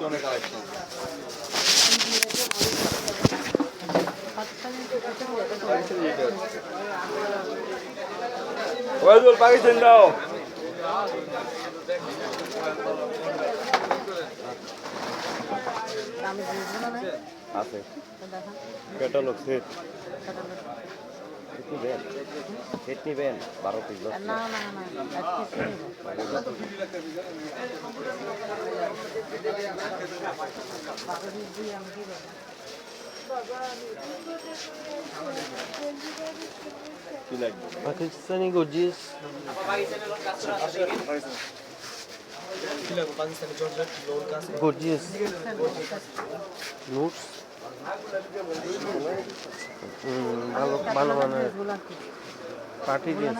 অনেক কালেকশন। ওয়াইদুল পাকিস্তান দাও। আছে ক্যাটালগ সেট নিবেন, সেট নিবেন 12 পিস। না না না কি লাগবে? পাকিস্তানি গর্জিয়াস গর্জিয়াস নোটস ভালো ভালো মানের পার্টি ড্রেস।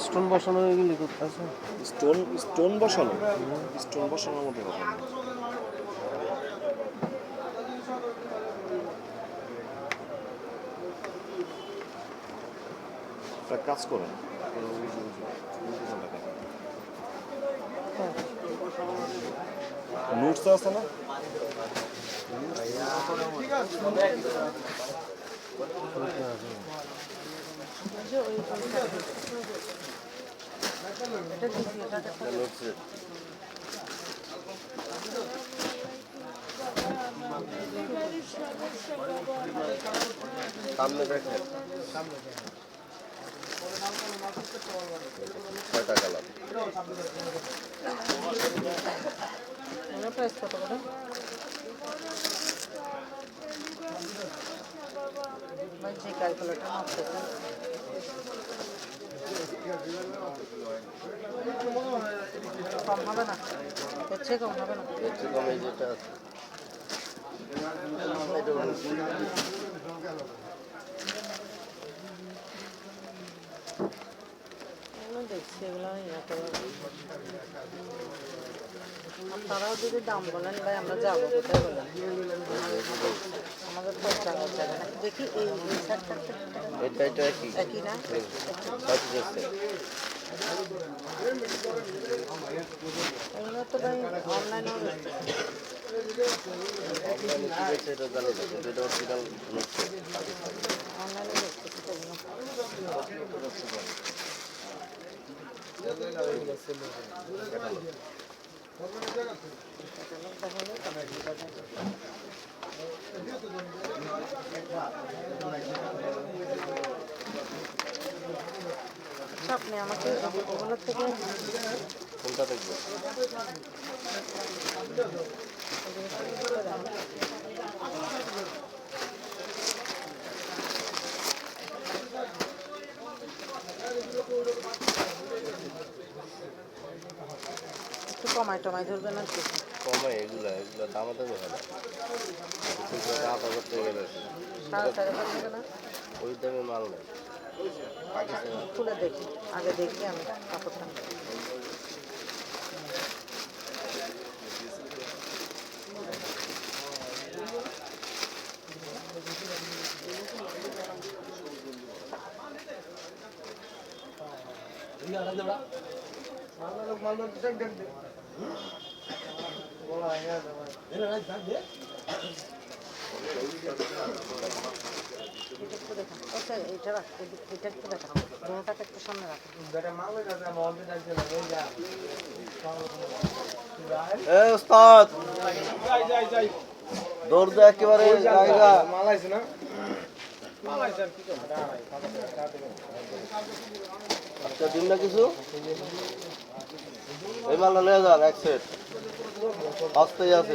স্টোন বসানো এগুলি আছে, স্টোন বসানো, স্টোন বসানোর মধ্যে কথা না। কাজ করেন নোটস আছে না? সামনে দেখেন কয়টা কালার? প্রাইস কত করে? যে ক্যালকুলেটর মাপতেছেন কম হবে না? এর চেয়ে কম হবে না? এর চেয়ে কমে যেটা আছে দেখছি এগুলো তারাও যদি দাম বলেন ভাই আমরা যাবো কোথায় বলেন? আমাদের তো জায়গা না। দেখি এই এটা একই না? এগুলো তো ভাই অনলাইনেও অনলাইনে আপনি আমাকে ওগুলোর থেকে কোনটা দেখবো? একটু কমাই টমাই ধরবেন আর কি? কমাই এগুলো দামা দামি হয় না। 8,000 টাকা গেলে 4,500 না? ওই দামে মাল নেই। খুলে দেখি, আগে দেখি আমি কাপড়টা। এটা রাখ, এটা একটু দেখা, দুটাকে একটু সামনে রাখ। ওস্তাদ দৌড় দে একেবারে জায়গা মাল আছে না? আচ্ছা দিন না কিছু এই মালটা নিয়ে যান এক সেট আসতেই আছে।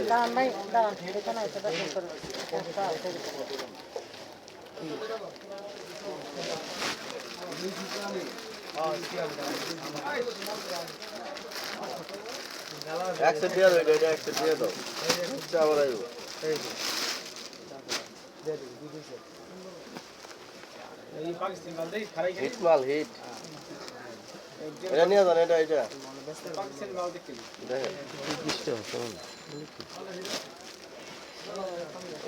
এক সেট দিয়ে দাও, এটা এক সেট দিয়ে দাও, আবার আসবো। হিট মাল হিট এটা নিয়ে যান এটা এটা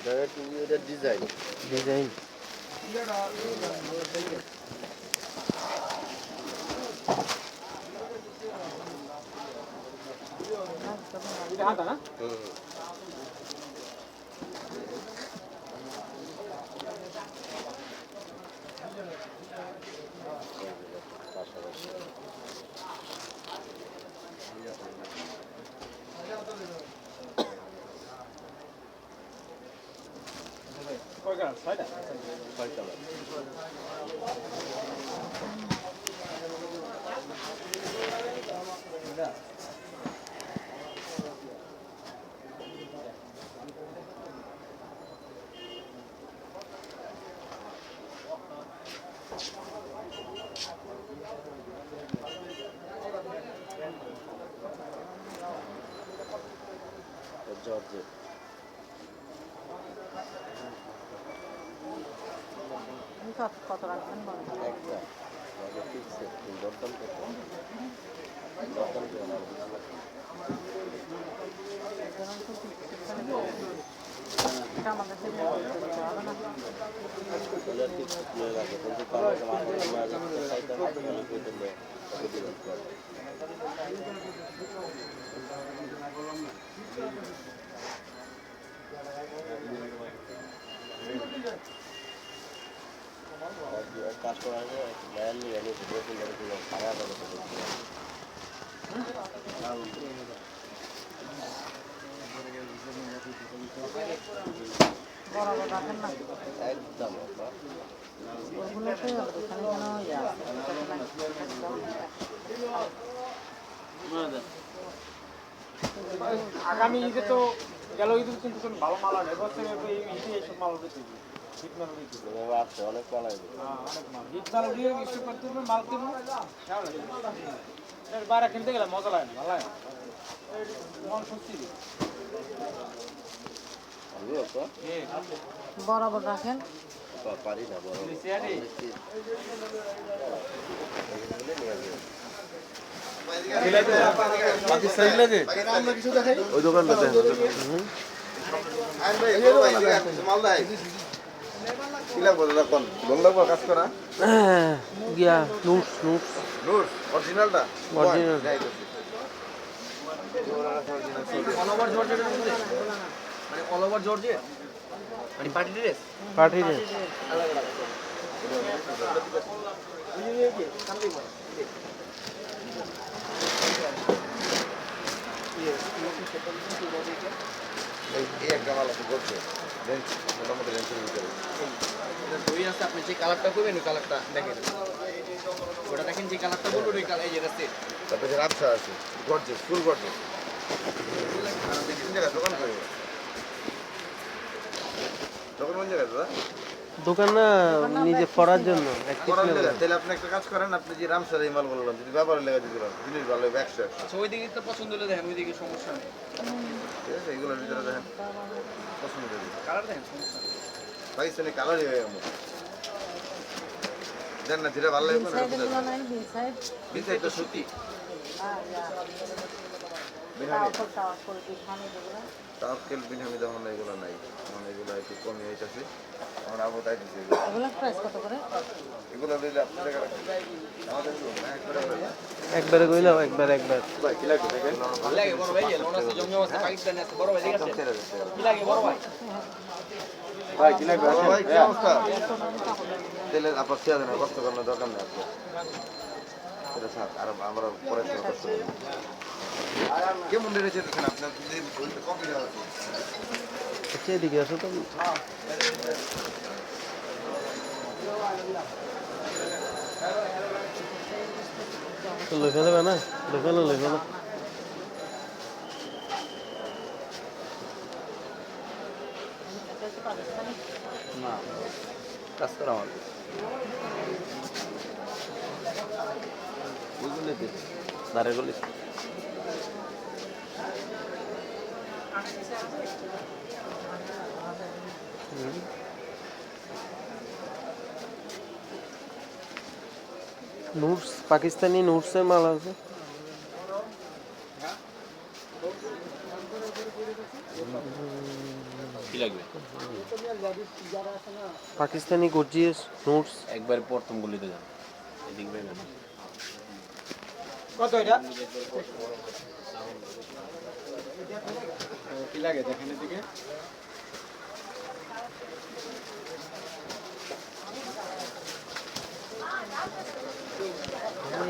দেখেন এটা ডিজাইন ডিজাইন জর্জেট কত রাখবেন একটা ফিক্সড দরদাম কত দরদাম এটা আমাদের থেকে হবে না কাজ করা হয়েছে ম্যান নিয়ে খারাপ হবে বরাবর রাখেন না একদম ওগুলোতে ওখানে আগামী ঈদে তো গেল ঈদ কিন্তু কোনো ভালো মাল আনে এবছর এই ঈদে এইসব মাল উঠেছে শীত মাল উঠেছে আছে অনেক মাল আসবে অনেক মাল ঈদ মাল উঠিয়ে ইস্যু করতে হবে মাল কিনবো বাইরে কিনতে গেলে মজা লাগে না ভালো লাগে মন সত্যি বরাবর রাখেন পারি না বড় ওই দোকানটাতে কাজ করা গিয়া নুটস নুটস নোটস অরিজিনালটা অরিজিনাল মানে অল ওভার জর্জেট মানে পার্টি ড্রেস পার্টি ড্রেস এই একটা মাল আছে করছে রেঞ্জ মোটামুটি রেঞ্জের ভিতরে এটা দুই আছে আপনি যে কালারটা করবেন ওই কালারটা দেখেন ওটা দেখেন যে কালারটা বলবেন ওই কালার এই যেটা সেট তারপরে রাবসা আছে গর্জেস ফুল গর্জেস কোন জায়গায় দোকান করে দোকান কোন জায়গায় দাদা দোকান না নিজে পড়ার জন্য করার জায়গা তাহলে আপনি একটা কাজ করেন আপনি যে রামসার এই মাল বললাম যদি ব্যবহারের লেগে দিতে পারেন জিনিস ভালো হবে 100 আচ্ছা ওই দিকে তো পছন্দ হলে দেখেন ওই দিকে সমস্যা নেই ঠিক আছে এগুলোর ভিতরে দেখেন পছন্দ করে দিন কালার দেখেন সমস্যা নেই পাকিস্তানি কালারই হয়ে গেল দেন না যেটা ভালো লাগবে না সাইডগুলো নাই বিল সাইড বিসাইড তো সুতি করে দিই খানি দেবো তাওয়াক্কেল বিন হামিদ এখন এগুলো নাই এখন এগুলো একটু কমই হইতেছে এখন আবু তাই দিচ্ছে এগুলো প্রাইস কত করে এগুলো দিলে আপনি টাকা রাখেন আমাদের না একবারে একবারে কইলাও একবার একবার ভাই কি লাগবে দেখেন ভালো লাগে বড় ভাই লোন আছে জমজম আছে পাকিস্তানে আছে বড় ভাই ঠিক আছে কি লাগে বড় ভাই ভাই কি লাগবে ভাই কি অবস্থা তেলে আপনার ছেড়ে দেন কষ্ট করার দরকার নেই আপনার এটা স্যার আর আমরা পরে কষ্ট করি কেমন রেটে যেতেছেন আপনার কপি দেওয়া আছে আচ্ছা এদিকে আসো তো লইখা দেবে না লেখালো লেখালো না কাজ করা আমার ওইগুলো দিতে দাঁড়ে গলি নুটস পাকিস্তানি নুটসের মাল আছে। কি লাগবে? পাকিস্তানি গর্জিয়াস নুটস। একবার প্রথম গলিতে যান, এদিক ভাই যান। কত এটা কি লাগে দেখেন এদিকে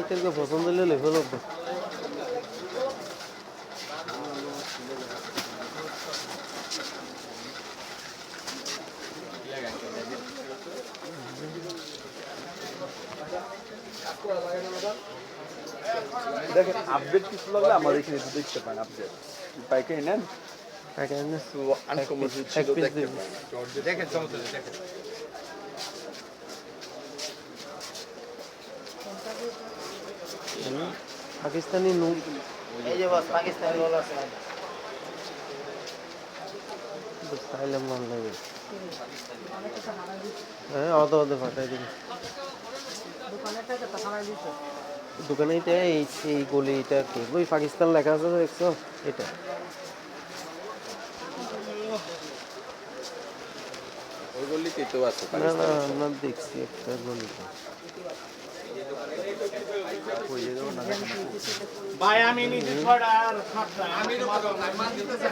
এটাকে পছন্দ হলে লেভেল হবে। দেখেন আপডেট কিছু লাগলে আমাদের এখানে একটু দেখতে পান। আপডেট পাইকারি নেন তো আনকমন ছিল দেখতে পান। দেখেন সমস্যা নেই, দেখেন পাকিস্তানি নুট এই যে বস পাকিস্তানি রোল আছে স্টাইলে মাল লাগে। হ্যাঁ অত অত ফাটাই দিবি দোকানের টাকা তো খারাপ দিচ্ছে দোকানে এটা এই গলি এটা আর কি ওই পাকিস্তান লেখা আছে তো দেখছো এটা। ওই গলিতেই তো আছে। না না আমরা দেখছি একটা গলিতে। ভাই আমি নিজে ছড়া আর আমি মান দিতেছি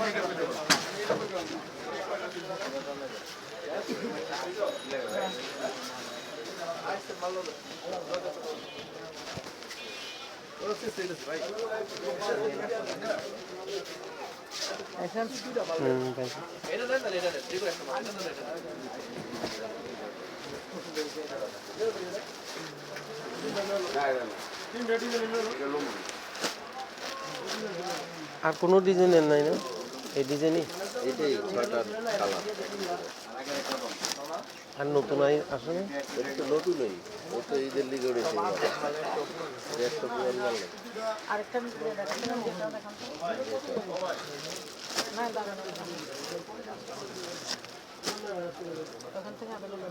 এখন তাই। আর কোনো ডিজাইনের নাই না এই ডিজাইনই এটাই 6টা কালার। আর নতুন আসে না। এটা তো নতুনই, ও তো ঈদের লিগে উঠেছে। একটা পুরান মাল নেই। আরেকটা দেখাচ্ছি না যেটা দেখান না দাঁড়ানো ওখান থেকে আবেদন